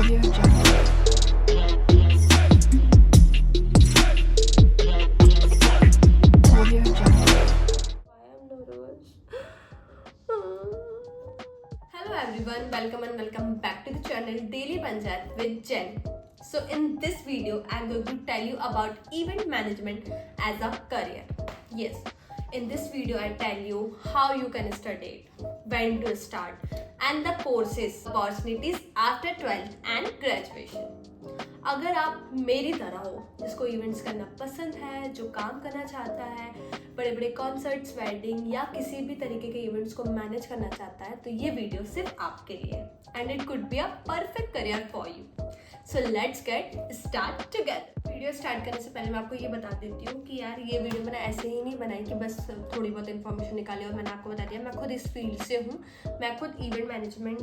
Audio Jungle. Audio Jungle. I am nervous. Hello everyone, welcome and welcome back to the channel Daily Panchayat with Jen. So in this video, I am going to tell you about event management as a career. Yes, in this video I tell you how you can study it, when to start, and the courses, opportunities after 12th and graduation. अगर आप मेरी तरह हो जिसको events करना पसंद है, जो काम करना चाहता है, बड़े बड़े कॉन्सर्ट्स, वेडिंग या किसी भी तरीके के इवेंट्स को मैनेज करना चाहता है, तो ये वीडियो सिर्फ आपके लिए and it could be a perfect career for you. So let's get start together. Video start करने से पहले मैं आपको ये बता देती हूँ कि यार ये वीडियो मैंने ऐसे ही नहीं बनाई कि बस थोड़ी बहुत इन्फॉर्मेशन निकाली और मैंने आपको बता दिया. मैं खुद इस फील्ड से हूँ, मैं खुद इवेंट मैनेजमेंट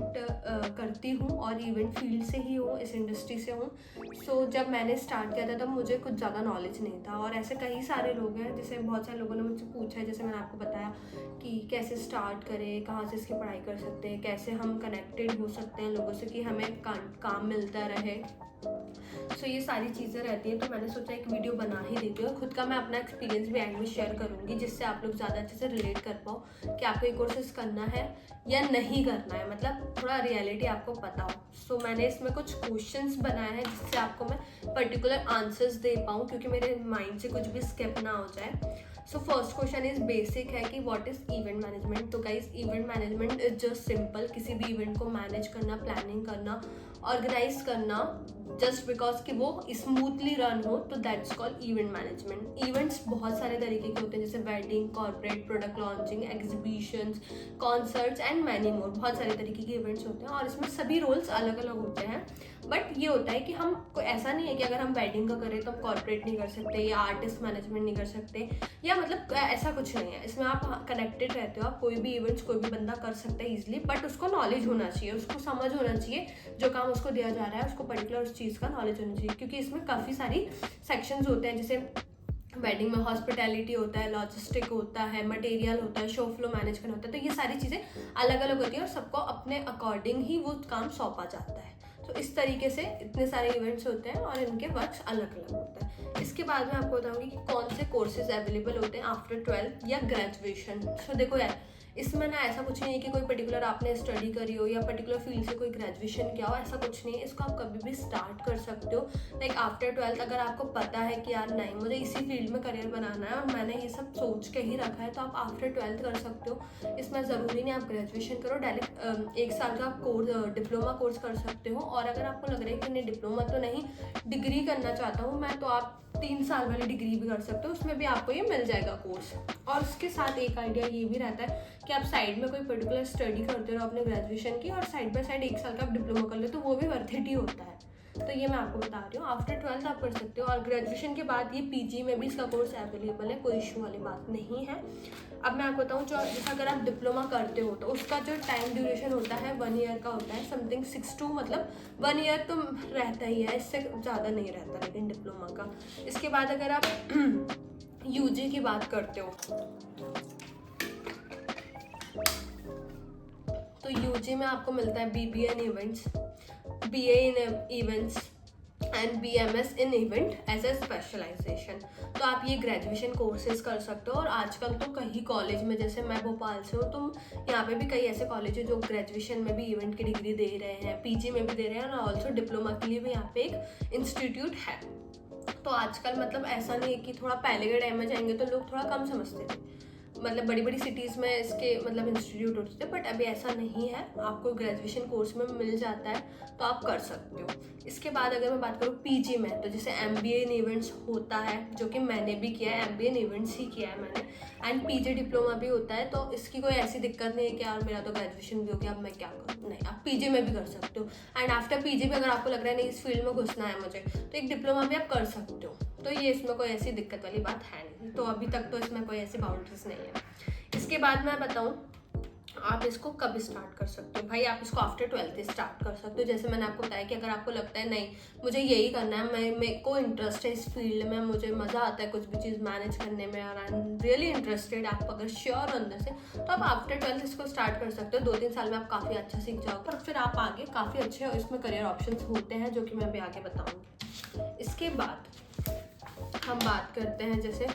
करती हूँ और इवेंट फील्ड से ही हूँ, इस इंडस्ट्री से हूँ. सो जब मैंने स्टार्ट किया था तब मुझे कुछ ज़्यादा नॉलेज नहीं था और ऐसे कई सारे लोग हैं, जैसे बहुत सारे लोगों ने मुझसे पूछा है, जैसे मैंने आपको बताया कि कैसे स्टार्ट करें, कहाँ से इसकी पढ़ाई कर सकते हैं, कैसे हम कनेक्टेड हो सकते हैं लोगों से कि हमें काम मिलता रहे. सो ये सारी चीज़ें रहती हैं, तो मैंने सोचा एक वीडियो बना ही देती हूँ. खुद का मैं अपना एक्सपीरियंस भी एंड में शेयर करूँगी जिससे आप लोग ज़्यादा अच्छे से रिलेट कर पाओ कि आपको ये कोर्सेज करना है या नहीं करना है, मतलब थोड़ा रियलिटी आपको पता हो. सो मैंने इसमें कुछ क्वेश्चंस बनाए हैं जिससे आपको मैं पर्टिकुलर आंसर्स दे पाऊँ, क्योंकि मेरे माइंड से कुछ भी स्किप ना हो जाए. So first question is basic है कि व्हाट इज इवेंट मैनेजमेंट. तो guys, event management is just simple किसी भी इवेंट को मैनेज करना, प्लानिंग करना, ऑर्गेनाइज करना, जस्ट बिकॉज कि वो स्मूथली रन हो, तो that's called event management. Events बहुत सारे तरीके के होते हैं, जैसे wedding, corporate, product launching, exhibitions, concerts and many more. बहुत सारे तरीके के इवेंट्स होते हैं और इसमें सभी रोल्स अलग अलग होते हैं. बट ये होता है कि हम कोई ऐसा नहीं है कि अगर हम वेडिंग का करें तो हम कॉर्पोरेट नहीं कर सकते या आर्टिस्ट मैनेजमेंट नहीं कर सकते, या मतलब ऐसा कुछ नहीं है. इसमें आप कनेक्टेड रहते हो, आप कोई भी इवेंट्स कोई भी बंदा कर सकता है ईजिली, बट उसको नॉलेज होना चाहिए, उसको समझ होना चाहिए जो काम उसको दिया जा रहा है, उसको पर्टिकुलर उस चीज़ का नॉलेज होना चाहिए. क्योंकि इसमें काफ़ी सारी सेक्शंस होते हैं, जैसे वेडिंग में हॉस्पिटैलिटी होता है, लॉजिस्टिक होता है, मटेरियल होता है, शो फ्लो मैनेज करना होता है. तो ये सारी चीज़ें अलग अलग होती हैं और सबको अपने अकॉर्डिंग ही वो काम सौंपा जाता है. तो इस तरीके से इतने सारे इवेंट्स होते हैं और इनके वर्क्स अलग अलग होते हैं. इसके बाद मैं आपको बताऊंगी कि कौन से कोर्सेज अवेलेबल होते हैं आफ्टर 12th या ग्रेजुएशन. सो देखो यार, इसमें ना ऐसा कुछ नहीं है कि कोई पर्टिकुलर आपने स्टडी करी हो या पर्टिकुलर फील्ड से कोई ग्रेजुएशन किया हो, ऐसा कुछ नहीं है. इसको आप कभी भी स्टार्ट कर सकते हो. लाइक आफ्टर 12th अगर आपको पता है कि यार नहीं, मुझे इसी फील्ड में करियर बनाना है और मैंने ये सब सोच के ही रखा है, तो आप आफ्टर 12th कर सकते हो. इसमें ज़रूरी नहीं आप ग्रेजुएशन करो, डायरेक्ट 1 साल का कोर्स, डिप्लोमा कोर्स कर सकते हो. और अगर आपको लग रहा है कि नहीं, डिप्लोमा तो नहीं, डिग्री करना चाहता हूँ मैं, तो आप 3 साल वाली डिग्री भी कर सकते हो, उसमें भी आपको ये मिल जाएगा कोर्स. और उसके साथ एक आइडिया ये भी रहता है कि आप साइड में कोई पर्टिकुलर स्टडी करते रहो अपने ग्रेजुएशन की, और साइड बाय साइड 1 साल का आप डिप्लोमा कर लो, तो वो भी वर्थ इट ही होता है. तो ये मैं आपको बता रही हूँ, आफ्टर 12th आप कर सकते हो. और ग्रेजुएशन के बाद ये पीजी में भी इसका कोर्स अवेलेबल है, कोई इशू वाली बात नहीं है. अब मैं आपको बताऊँ, जो जैसे अगर आप डिप्लोमा करते हो तो उसका जो टाइम ड्यूरेशन होता है 1 ईयर का होता है, समथिंग 6 to मतलब 1 ईयर तो रहता ही है, इससे ज़्यादा नहीं रहता लेकिन डिप्लोमा का. इसके बाद अगर आप यूजी की बात करते हो तो यूजी में आपको मिलता है BBA in events, BA in events and BMS in event as a specialization. तो आप ये ग्रेजुएशन कोर्सेज कर सकते हो. और आजकल तो कई कॉलेज में, जैसे मैं भोपाल से हूँ, तो यहाँ पे भी कई ऐसे कॉलेज है जो ग्रेजुएशन में भी इवेंट की डिग्री दे रहे हैं, पीजी में भी दे रहे हैं, और ऑल्सो डिप्लोमा के लिए भी यहाँ पे एक इंस्टीट्यूट है. तो आजकल मतलब ऐसा नहीं है कि थोड़ा पहले के टाइम में जाएंगे तो लोग थोड़ा कम समझते थे, मतलब बड़ी बड़ी सिटीज़ में इसके मतलब इंस्टीट्यूट होते थे, बट अभी ऐसा नहीं है, आपको ग्रेजुएशन कोर्स में मिल जाता है, तो आप कर सकते हो. इसके बाद अगर मैं बात करूँ पीजी में, तो जैसे एमबीए इन इवेंट्स होता है, जो कि मैंने भी किया है, एमबीए इन इवेंट्स ही किया है मैंने, एंड पीजी डिप्लोमा भी होता है. तो इसकी कोई ऐसी दिक्कत नहीं है कि यार मेरा तो ग्रेजुएशन भी हो गया, अब मैं क्या करूँ, नहीं, आप पीजी में भी कर सकते हो. एंड आफ्टर पीजी भी अगर आपको लग रहा है नहीं इस फील्ड में घुसना है मुझे, तो एक डिप्लोमा भी आप कर सकते हो. तो ये इसमें कोई ऐसी दिक्कत वाली बात है नहीं. तो अभी तक तो इसमें कोई ऐसी बाउंड्रीज नहीं है. इसके बाद मैं बताऊँ आप इसको कब स्टार्ट कर सकते हो? भाई आप इसको आफ्टर 12th स्टार्ट कर सकते हो। जैसे मैंने आपको बताया कि अगर आपको लगता है नहीं मुझे यही करना है, मेरे को इंटरेस्ट है इस फील्ड में, मुझे मज़ा आता है कुछ भी चीज़ मैनेज करने में और आई एम रियली इंटरेस्टेड, आप अगर श्योर हो अंदर से, तो आप आफ्टर 12th इसको स्टार्ट कर सकते हो। 2-3 साल में आप काफ़ी अच्छा सीख जाओगे और फिर आप आगे काफ़ी अच्छे इसमें करियर ऑप्शंस होते हैं, जो कि मैं अभी आगे बताऊँगी। इसके बाद हम बात करते हैं जैसे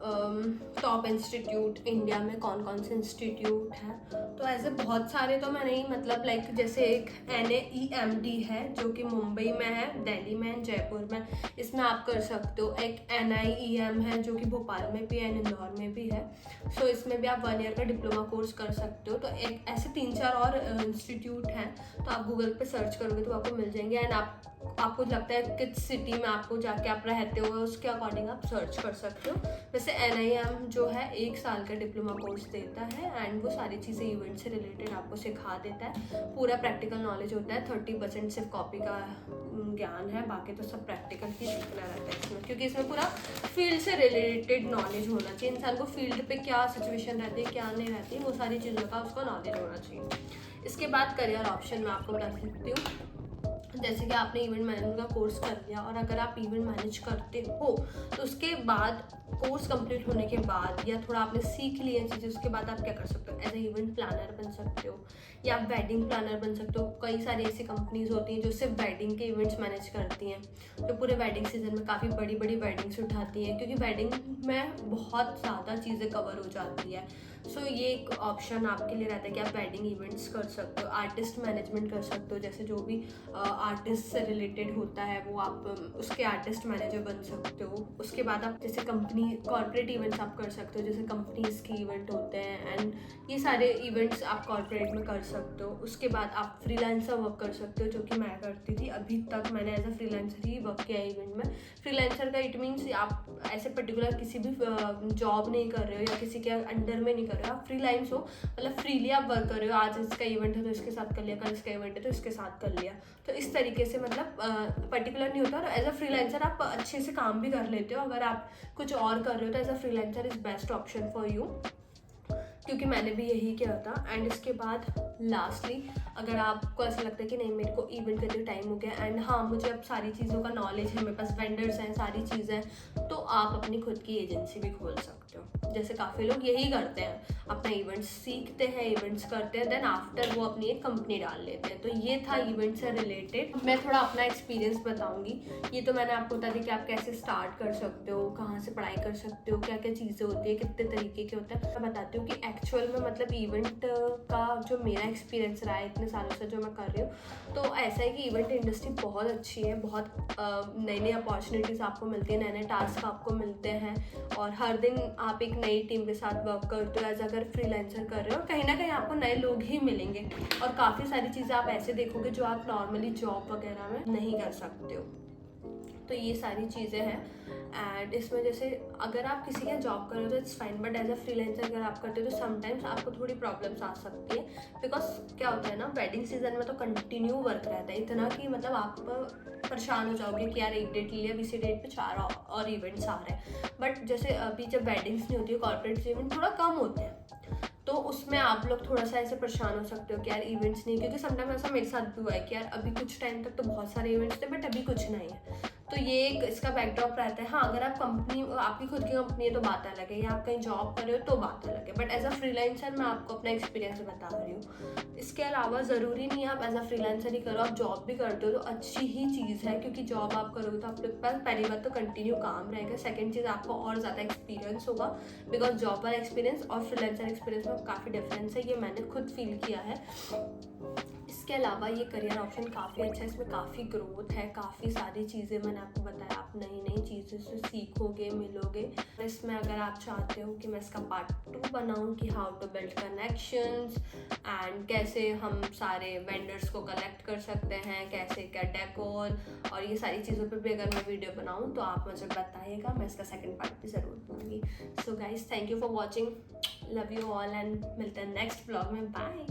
टॉप इंस्टीट्यूट इंडिया में कौन कौन से इंस्टीट्यूट हैं। तो ऐसे बहुत सारे तो मैं नहीं, मतलब लाइक जैसे एक NAEMT है जो कि मुंबई में है, दिल्ली में है, जयपुर में, इसमें आप कर सकते हो। एक NIEM है जो कि भोपाल में भी है, इंदौर में भी है। सो इसमें भी आप 1 ईयर का डिप्लोमा कोर्स कर सकते हो। तो एक ऐसे 3-4 और इंस्टीट्यूट हैं, तो आप गूगल पे सर्च करोगे तो आपको मिल जाएंगे। एंड आपको लगता है किस सिटी में आपको जाके आप रहते हो उसके अकॉर्डिंग आप सर्च कर सकते हो। वैसे NIM जो है 1 साल का डिप्लोमा कोर्स देता है एंड वो सारी चीज़ें इवेंट से रिलेटेड आपको सिखा देता है। पूरा प्रैक्टिकल नॉलेज होता है, 30% सिर्फ कॉपी का ज्ञान है, बाकी तो सब प्रैक्टिकल ही सीखना रहता है इसमें, क्योंकि इसमें पूरा फील्ड से रिलेटेड नॉलेज होना चाहिए। इंसान को फील्ड पे क्या सिचुएशन रहती है, क्या नहीं रहती, वो सारी चीज़ों का उसको नॉलेज होना चाहिए। इसके बाद करियर ऑप्शन में आपको बता सकती हूँ, जैसे कि आपने इवेंट मैनेजमेंट का कोर्स कर लिया और अगर आप इवेंट मैनेज करते हो तो उसके बाद कोर्स कंप्लीट होने के बाद या थोड़ा आपने सीख लिया चीज़ें, उसके बाद आप क्या कर सकते हो, एज ए इवेंट प्लानर बन सकते हो या आप वेडिंग प्लानर बन सकते हो। कई सारी ऐसी कंपनीज होती हैं जो सिर्फ वेडिंग के इवेंट्स मैनेज करती हैं, जो पूरे वेडिंग सीजन में काफ़ी बड़ी बड़ी वेडिंग्स उठाती हैं, क्योंकि वेडिंग में बहुत ज़्यादा चीज़ें कवर हो जाती है। सो ये एक ऑप्शन आपके लिए रहता है कि आप वेडिंग इवेंट्स कर सकते हो। आर्टिस्ट मैनेजमेंट कर सकते हो, जैसे जो भी आर्टिस्ट से रिलेटेड होता है वो आप उसके आर्टिस्ट मैनेजर बन सकते हो। उसके बाद आप जैसे कंपनी कॉर्पोरेट इवेंट्स आप कर सकते हो, जैसे कंपनीज के इवेंट होते हैं एंड ये सारे इवेंट्स आप कॉर्पोरेट में कर सकते हो। उसके बाद आप फ्रीलांसर वर्क कर सकते हो, जो कि मैं करती थी। अभी तक मैंने एज अ फ्रीलांसर ही वर्क किया इवेंट में। फ्रीलांसर का इट मीन्स आप ऐसे पर्टिकुलर किसी भी जॉब नहीं कर रहे हो या किसी के अंडर में नहीं कर रहे हो, आप फ्रीलांस हो, मतलब फ्रीली आप वर्क कर रहे हो। आज इसका इवेंट है तो इसके साथ कर लिया, कल इसका इवेंट है तो इसके साथ कर लिया। तो इस तरीके से मतलब पर्टिकुलर नहीं होता। और एज अ फ्रीलांसर आप अच्छे से काम भी कर लेते हो। अगर आप कुछ और कर रहे हो तो as a freelancer is best option for you, क्योंकि मैंने भी यही किया था। एंड इसके बाद लास्टली अगर आपको ऐसा लगता है कि नहीं मेरे को इवेंट करते टाइम हो गया एंड हाँ मुझे अब सारी चीज़ों का नॉलेज है, मेरे पास वेंडर्स हैं, सारी चीज़ें, तो आप अपनी खुद की एजेंसी भी खोल सकते हो। जैसे काफ़ी लोग यही करते हैं, अपना इवेंट्स सीखते हैं, इवेंट्स करते हैं, देन आफ्टर वो अपनी एक कंपनी डाल लेते हैं। तो ये था इवेंट से रिलेटेड। मैं थोड़ा अपना एक्सपीरियंस बताऊंगी। ये तो मैंने आपको बता दी कि आप कैसे स्टार्ट कर सकते हो, कहाँ से पढ़ाई कर सकते हो, क्या क्या चीज़ें होती है, कितने तरीके के होते हैं। मैं बताती हूँ कि एक्चुअल में मतलब इवेंट का जो मेरा एक्सपीरियंस रहा है इतने सालों से जो मैं कर रही हूँ, तो ऐसा है कि इवेंट इंडस्ट्री बहुत अच्छी है। बहुत नई नई अपॉर्चुनिटीज़ आपको मिलती है, नए नए टास्क आपको मिलते हैं और हर दिन आप एक नई टीम के साथ वर्क करते हो एज अगर फ्रीलांसर कर रहे हो। कहीं ना कहीं आपको नए लोग ही मिलेंगे और काफ़ी सारी चीज़ें आप ऐसे देखोगे जो आप नॉर्मली जॉब वगैरह में नहीं कर सकते हो। तो ये सारी चीज़ें हैं। एंड इसमें जैसे अगर आप किसी का जॉब कर रहे हो तो it's fine, but as a freelancer अगर आप करते हो तो समटाइम्स आपको थोड़ी प्रॉब्लम्स आ सकती है। बिकॉज क्या होता है ना, वेडिंग सीजन में तो कंटिन्यू वर्क रहता है, इतना कि मतलब आप परेशान हो जाओगे कि यार एक डेट ले लिया, इसी डेट पे 4 और इवेंट्स आ रहे हैं। बट जैसे अभी जब वेडिंग्स नहीं होती है, कॉर्पोरेट इवेंट थोड़ा कम होते हैं, तो उसमें आप लोग थोड़ा सा ऐसे परेशान हो सकते हो कि यार इवेंट्स नहीं, क्योंकि समटाइम ऐसा मेरे साथ भी हुआ है कि यार अभी कुछ टाइम तक तो बहुत सारे इवेंट्स थे बट अभी कुछ नहीं है। तो ये एक इसका बैकड्रॉप रहता है। हाँ अगर आप कंपनी, आपकी खुद की कंपनी है तो बात अलग है, या आप कहीं जॉब कर रहे हो तो बात अलग है, बट एज अ फ्रीलांसर मैं आपको अपना एक्सपीरियंस बता रही हूँ। इसके अलावा ज़रूरी नहीं है आप एज अ फ्रीलांसर ही करो, आप जॉब भी करते हो तो अच्छी ही चीज़ है, क्योंकि जॉब आप करोगे तो आपके पास पहली बात तो कंटिन्यू काम रहेगा, सेकेंड चीज़ आपको और ज़्यादा एक्सपीरियंस होगा, बिकॉज जॉब वाला एक्सपीरियंस और फ्रीलांसर एक्सपीरियंस में काफ़ी डिफरेंस है, ये मैंने खुद फील किया है। इसके अलावा ये करियर ऑप्शन काफ़ी अच्छा है, इसमें काफ़ी ग्रोथ है, काफ़ी सारी चीज़ें मैंने आपको बताया, आप नई नई चीज़ें से सीखोगे, मिलोगे। इसमें अगर आप चाहते हो कि मैं इसका पार्ट 2 बनाऊं कि how to build connections and कैसे हम सारे वेंडर्स को कलेक्ट कर सकते हैं, कैसे क्या डेकोर और ये सारी चीज़ों पर भी अगर मैं वीडियो बनाऊँ तो आप मुझे बताइएगा, मैं इसका सेकेंड पार्ट भी ज़रूर दूँगी। So guys thank you for watching, love you all and मिलते हैं नेक्स्ट ब्लॉग में, बाय।